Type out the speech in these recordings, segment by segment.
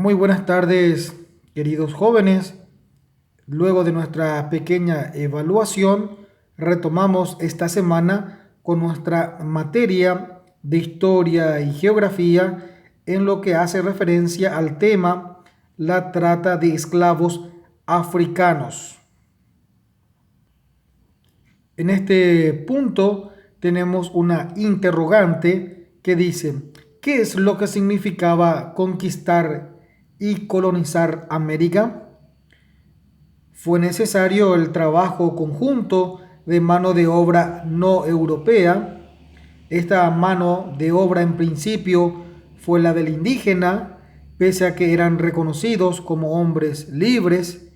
Muy buenas tardes, queridos jóvenes. Luego de nuestra pequeña evaluación, retomamos esta semana con nuestra materia de historia y geografía en lo que hace referencia al tema la trata de esclavos africanos. En este punto tenemos una interrogante que dice, ¿qué es lo que significaba conquistar y colonizar América? Fue necesario el trabajo conjunto de mano de obra no europea. Esta mano de obra en principio fue la del indígena, pese a que eran reconocidos como hombres libres,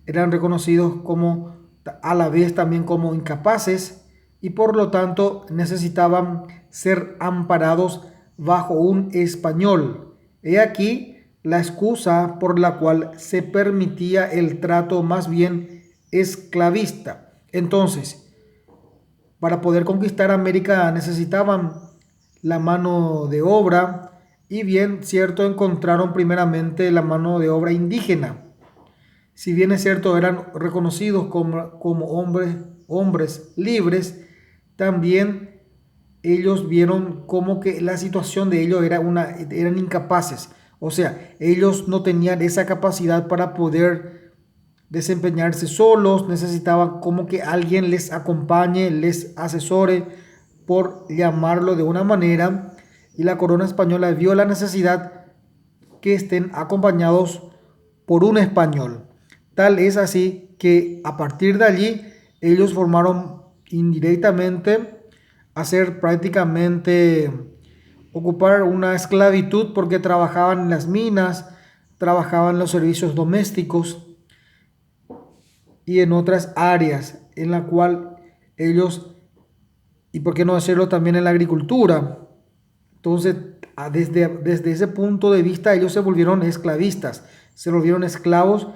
eran reconocidos como a la vez también como incapaces y por lo tanto necesitaban ser amparados bajo un español. He aquí la excusa por la cual se permitía el trato más bien esclavista. Entonces, para poder conquistar América necesitaban la mano de obra y bien cierto encontraron primeramente la mano de obra indígena. Si bien es cierto eran reconocidos como hombres libres, también ellos vieron como que la situación de ellos eran incapaces. O sea, ellos no tenían esa capacidad para poder desempeñarse solos, necesitaban como que alguien les acompañe, les asesore, por llamarlo de una manera, y la corona española vio la necesidad que estén acompañados por un español. Tal es así que a partir de allí ellos formaron indirectamente hacer prácticamente ocupar una esclavitud porque trabajaban en las minas, trabajaban en los servicios domésticos y en otras áreas en la cual ellos, y por qué no decirlo también en la agricultura. Entonces, desde ese punto de vista, ellos se volvieron esclavistas, se volvieron esclavos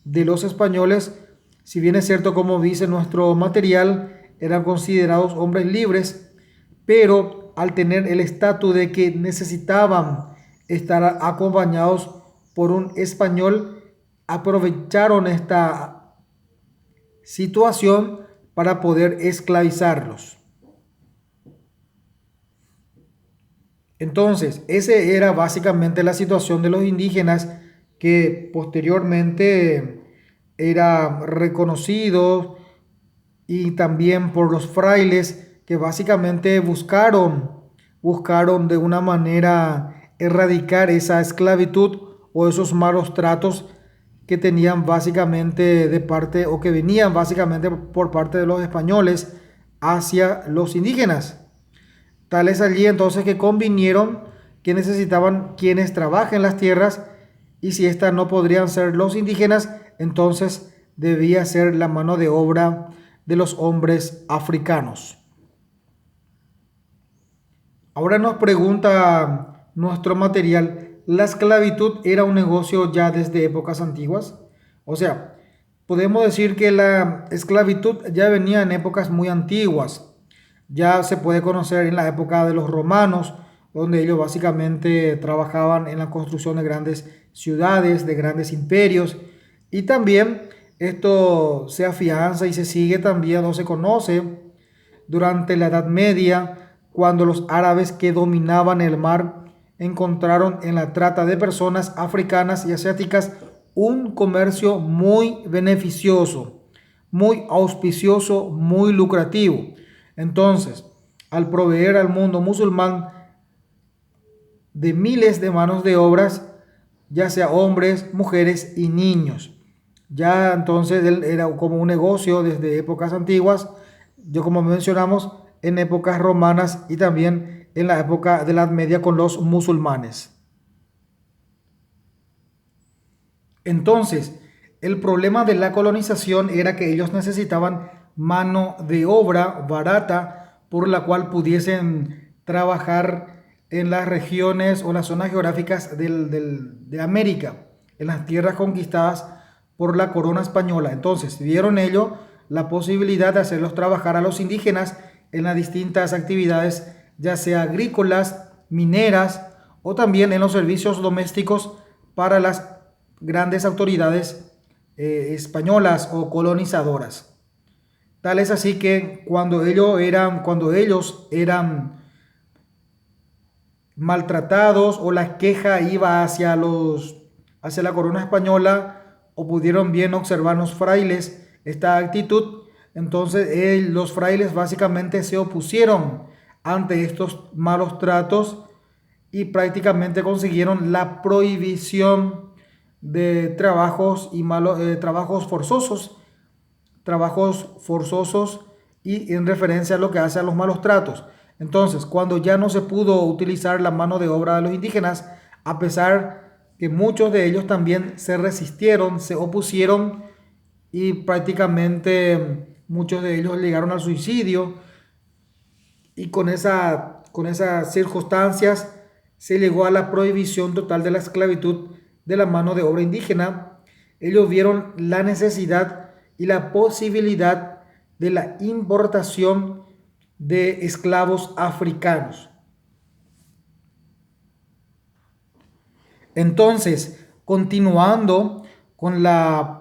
de los españoles. Si bien es cierto, como dice nuestro material, eran considerados hombres libres, pero al tener el estatus de que necesitaban estar acompañados por un español, aprovecharon esta situación para poder esclavizarlos. Entonces, esa era básicamente la situación de los indígenas que posteriormente era reconocido y también por los frailes que básicamente buscaron de una manera erradicar esa esclavitud o esos malos tratos que tenían básicamente de parte o que venían básicamente por parte de los españoles hacia los indígenas. Tal es allí entonces que convinieron que necesitaban quienes trabajen las tierras y si éstas no podrían ser los indígenas, entonces debía ser la mano de obra de los hombres africanos. Ahora nos pregunta nuestro material, ¿la esclavitud era un negocio ya desde épocas antiguas? O sea, podemos decir que la esclavitud ya venía en épocas muy antiguas. Ya se puede conocer en la época de los romanos, donde ellos básicamente trabajaban en la construcción de grandes ciudades, de grandes imperios. Y también esto se afianza y se sigue también o se conoce durante la Edad Media, cuando los árabes que dominaban el mar encontraron en la trata de personas africanas y asiáticas un comercio muy beneficioso, muy auspicioso, muy lucrativo. Entonces, al proveer al mundo musulmán de miles de manos de obras, ya sea hombres, mujeres y niños. Ya entonces él era como un negocio desde épocas antiguas, yo como mencionamos, en épocas romanas y también en la época de la Edad Media con los musulmanes. Entonces, el problema de la colonización era que ellos necesitaban mano de obra barata por la cual pudiesen trabajar en las regiones o las zonas geográficas de América, en las tierras conquistadas por la corona española. Entonces, vieron ellos la posibilidad de hacerlos trabajar a los indígenas en las distintas actividades, ya sea agrícolas, mineras o también en los servicios domésticos para las grandes autoridades españolas o colonizadoras. Tal es así que cuando ellos eran maltratados o la queja iba hacia la corona española, o pudieron bien observar los frailes esta actitud, entonces los frailes básicamente se opusieron ante estos malos tratos y prácticamente consiguieron la prohibición de trabajos y trabajos forzosos y en referencia a lo que hace a los malos tratos. Entonces, cuando ya no se pudo utilizar la mano de obra de los indígenas, a pesar que muchos de ellos también se resistieron, se opusieron y prácticamente muchos de ellos llegaron al suicidio, y con esas circunstancias se llegó a la prohibición total de la esclavitud de la mano de obra indígena. Ellos vieron la necesidad y la posibilidad de la importación de esclavos africanos. Entonces, continuando con la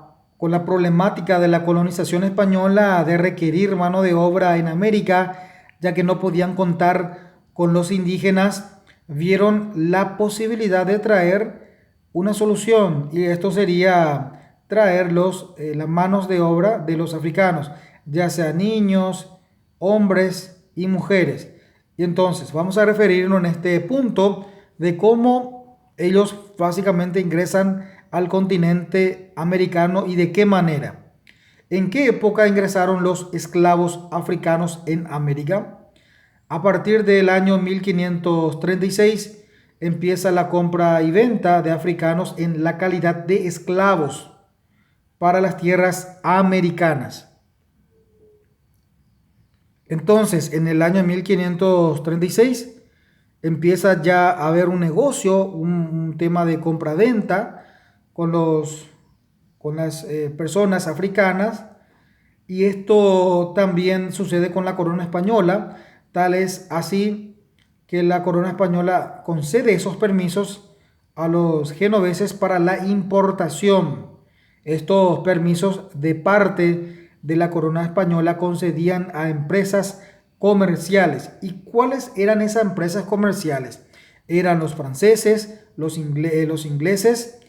problemática de la colonización española de requerir mano de obra en América, ya que no podían contar con los indígenas, vieron la posibilidad de traer una solución, y esto sería traer las manos de obra de los africanos, ya sea niños, hombres y mujeres. Y entonces vamos a referirnos en este punto de cómo ellos básicamente ingresan al continente americano y de qué manera. ¿En qué época ingresaron los esclavos africanos en América? A partir del año 1536 empieza la compra y venta de africanos en la calidad de esclavos para las tierras americanas. Entonces, en el año 1536 empieza ya a haber un negocio, un tema de compra-venta con las personas africanas, y esto también sucede con la corona española. Tal es así que la corona española concede esos permisos a los genoveses para la importación. Estos permisos de parte de la corona española concedían a empresas comerciales. ¿Y cuáles eran esas empresas comerciales? Eran los franceses, los ingleses,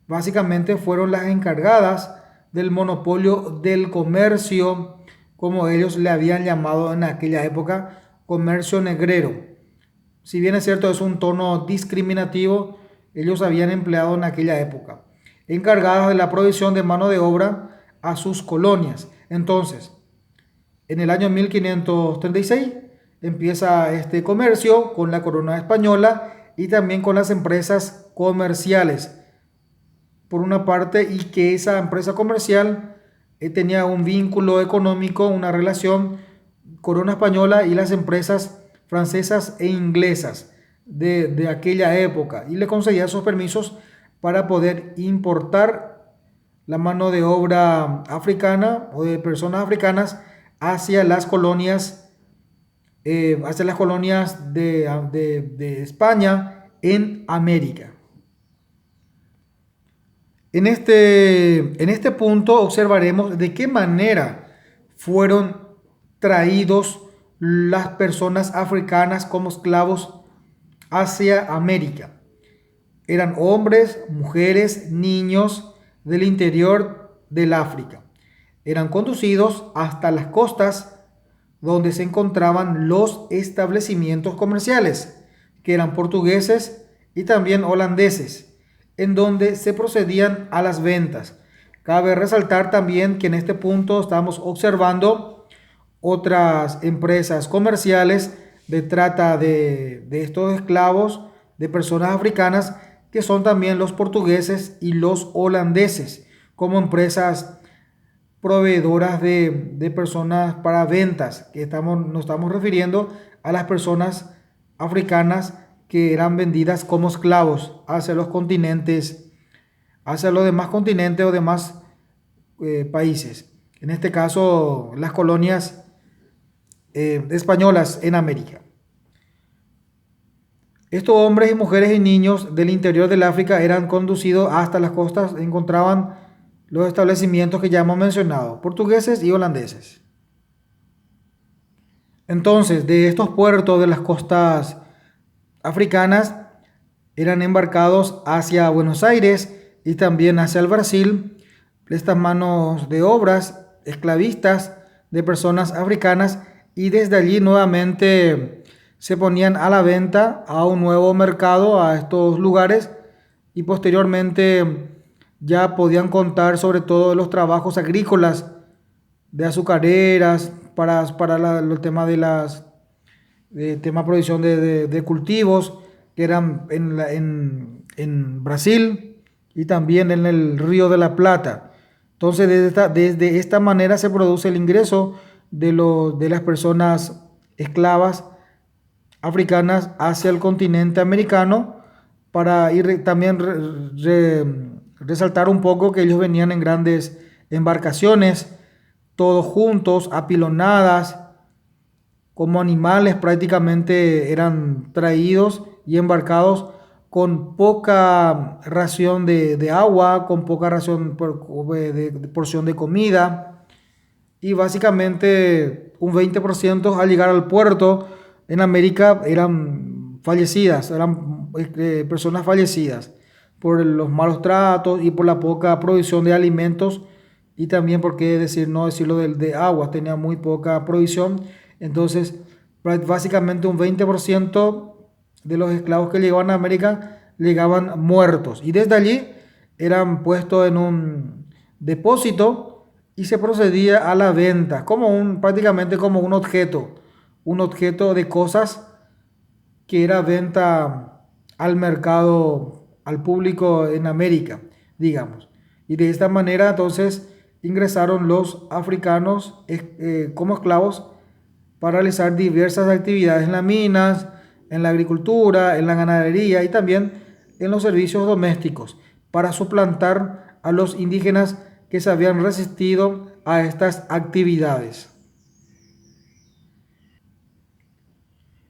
básicamente fueron las encargadas del monopolio del comercio, como ellos le habían llamado en aquella época, comercio negrero. Si bien es cierto, es un tono discriminativo, ellos habían empleado en aquella época, encargadas de la provisión de mano de obra a sus colonias. Entonces, en el año 1536 empieza este comercio con la corona española y también con las empresas comerciales, por una parte, y que esa empresa comercial tenía un vínculo económico, una relación corona española y las empresas francesas e inglesas de aquella época, y le concedía esos permisos para poder importar la mano de obra africana o de personas africanas hacia las colonias, de España en América. En este punto observaremos de qué manera fueron traídos las personas africanas como esclavos hacia América. Eran hombres, mujeres, niños del interior del África. Eran conducidos hasta las costas donde se encontraban los establecimientos comerciales, que eran portugueses y también holandeses, en donde se procedían a las ventas. Cabe resaltar también que en este punto estamos observando otras empresas comerciales de trata de estos esclavos, de personas africanas, que son también los portugueses y los holandeses, como empresas proveedoras de personas para ventas, que nos estamos refiriendo a las personas africanas que eran vendidas como esclavos hacia los continentes, hacia los demás continentes o demás países. En este caso, las colonias españolas en América. Estos hombres y mujeres y niños del interior del África eran conducidos hasta las costas, encontraban los establecimientos que ya hemos mencionado, portugueses y holandeses. Entonces, de estos puertos de las costas africanas eran embarcados hacia Buenos Aires y también hacia el Brasil estas manos de obras esclavistas de personas africanas, y desde allí nuevamente se ponían a la venta a un nuevo mercado, a estos lugares, y posteriormente ya podían contar sobre todo los trabajos agrícolas de azucareras el tema de las tema provisión de cultivos que eran en Brasil y también en el Río de la Plata. Entonces, desde esta manera se produce el ingreso de las personas esclavas africanas hacia el continente americano, para ir también resaltar un poco que ellos venían en grandes embarcaciones, todos juntos, apilonadas, como animales prácticamente eran traídos y embarcados con poca ración de agua, con poca ración de porción de comida, y básicamente un 20% al llegar al puerto en América eran fallecidas, eran personas fallecidas por los malos tratos y por la poca provisión de alimentos, y también, por qué decir, no decirlo de agua, tenía muy poca provisión. Entonces, básicamente un 20% de los esclavos que llegaban a América llegaban muertos, y desde allí eran puestos en un depósito y se procedía a la venta como prácticamente como un objeto de cosas que era venta al mercado, al público en América, digamos. Y de esta manera entonces ingresaron los africanos como esclavos para realizar diversas actividades en las minas, en la agricultura, en la ganadería y también en los servicios domésticos, para suplantar a los indígenas que se habían resistido a estas actividades.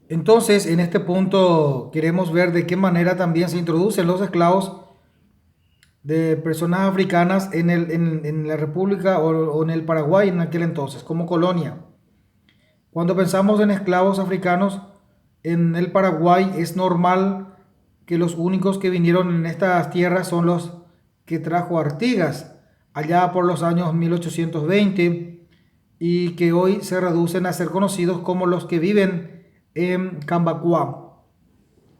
Entonces, en este punto queremos ver de qué manera también se introducen los esclavos de personas africanas en la República o en el Paraguay en aquel entonces, como colonia. Cuando pensamos en esclavos africanos en el Paraguay, es normal que los únicos que vinieron en estas tierras son los que trajo Artigas allá por los años 1820, y que hoy se reducen a ser conocidos como los que viven en Cambacuá.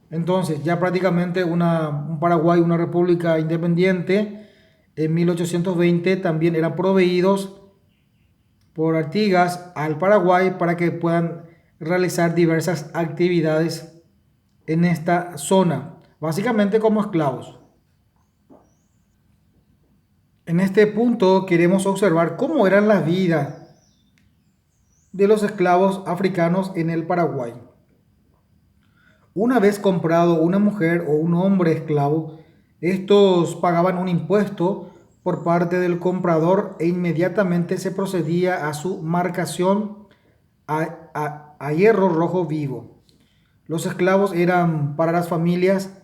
Entonces, ya prácticamente un Paraguay, una república independiente, en 1820 también eran proveídos por Artigas al Paraguay para que puedan realizar diversas actividades en esta zona, básicamente como esclavos. En este punto queremos observar cómo eran las vidas de los esclavos africanos en el Paraguay. Una vez comprado una mujer o un hombre esclavo, estos pagaban un impuesto por parte del comprador e inmediatamente se procedía a su marcación a hierro rojo vivo. Los esclavos eran para las familias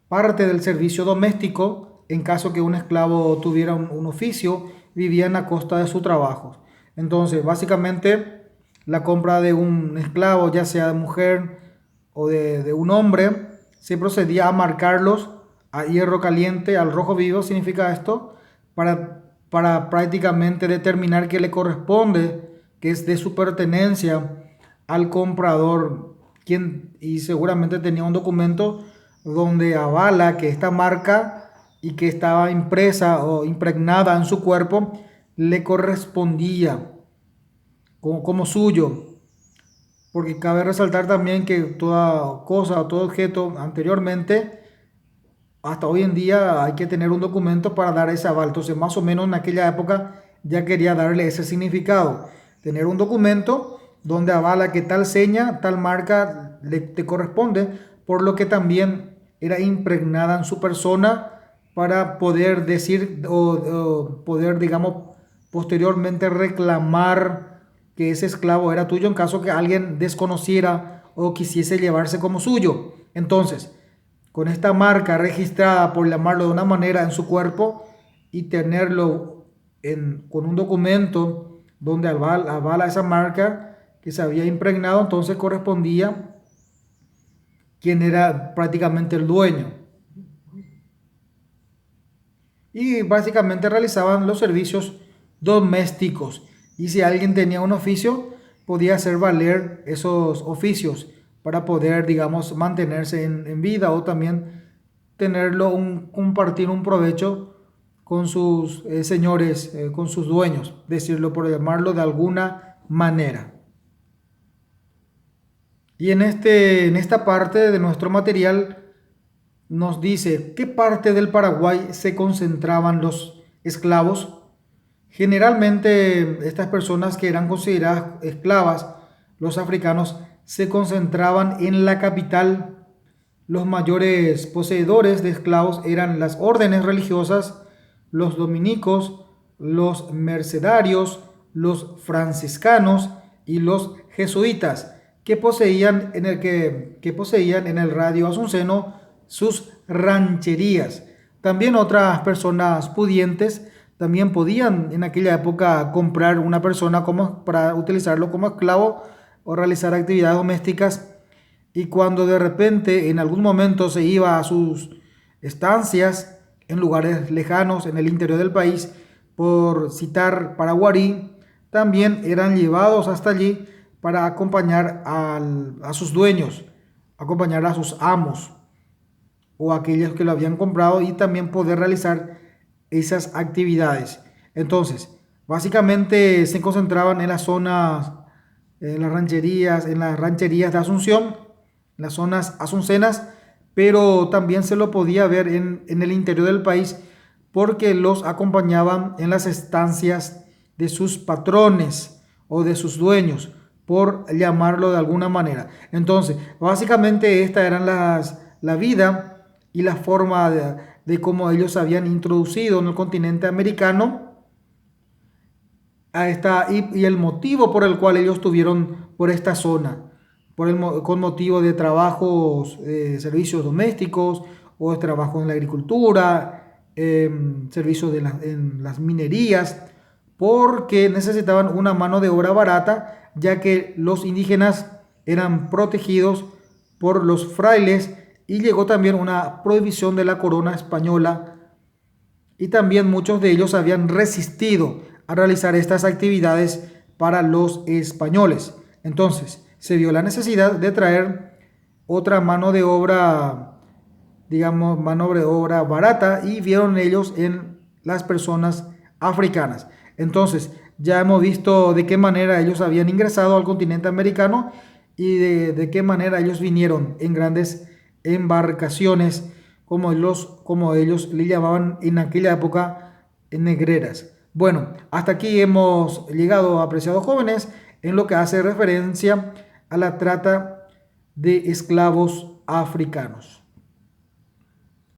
parte del servicio doméstico. En caso que un esclavo tuviera un oficio, vivían a costa de su trabajo. Entonces, básicamente, la compra de un esclavo, ya sea de mujer o de un hombre, se procedía a marcarlos a hierro caliente, al rojo vivo, significa esto, para prácticamente determinar que le corresponde, que es de su pertenencia al comprador, y seguramente tenía un documento donde avala que esta marca y que estaba impresa o impregnada en su cuerpo le correspondía como suyo. Porque cabe resaltar también que toda cosa o todo objeto anteriormente, hasta hoy en día, hay que tener un documento para dar ese aval. Entonces, más o menos en aquella época ya quería darle ese significado. Tener un documento donde avala que tal seña, tal marca te corresponde, por lo que también era impregnada en su persona para poder decir o poder, digamos, posteriormente reclamar que ese esclavo era tuyo en caso que alguien desconociera o quisiese llevarse como suyo. Entonces, con esta marca registrada, por llamarlo de una manera, en su cuerpo y tenerlo con un documento donde avala esa marca que se había impregnado, entonces correspondía quien era prácticamente el dueño. Y básicamente realizaban los servicios domésticos. Y si alguien tenía un oficio, podía hacer valer esos oficios para poder, digamos, mantenerse en vida, o también compartir un provecho con sus señores, con sus dueños, decirlo, por llamarlo de alguna manera. Y en esta parte de nuestro material nos dice qué parte del Paraguay se concentraban los esclavos. Generalmente estas personas que eran consideradas esclavas, los africanos, se concentraban en la capital. Los mayores poseedores de esclavos eran las órdenes religiosas, los dominicos, los mercedarios, los franciscanos y los jesuitas, que poseían en el radio asunceno sus rancherías. También otras personas pudientes también podían en aquella época comprar una persona para utilizarlo como esclavo o realizar actividades domésticas. Y cuando de repente en algún momento se iba a sus estancias en lugares lejanos en el interior del país, por citar Paraguarí, también eran llevados hasta allí para acompañar a sus dueños, acompañar a sus amos o aquellos que lo habían comprado, y también poder realizar esas actividades. Entonces, básicamente se concentraban en las zonas, en las rancherías de Asunción, en las zonas asuncenas, pero también se lo podía ver en el interior del país, porque los acompañaban en las estancias de sus patrones o de sus dueños, por llamarlo de alguna manera. Entonces, básicamente esta eran la vida y la forma de cómo ellos se habían introducido en el continente americano y el motivo por el cual ellos estuvieron por esta zona, con motivo de trabajos, servicios domésticos, o de trabajo en la agricultura, servicios en las minerías, porque necesitaban una mano de obra barata, ya que los indígenas eran protegidos por los frailes, y llegó también una prohibición de la corona española, y también muchos de ellos habían resistido a realizar estas actividades para los españoles. Entonces se vio la necesidad de traer otra mano de obra, digamos, mano de obra barata, y vieron ellos en las personas africanas. Entonces ya hemos visto de qué manera ellos habían ingresado al continente americano, y de qué manera ellos vinieron en grandes embarcaciones, como ellos le llamaban en aquella época, negreras. Bueno, hasta aquí hemos llegado, apreciados jóvenes, en lo que hace referencia a la trata de esclavos africanos.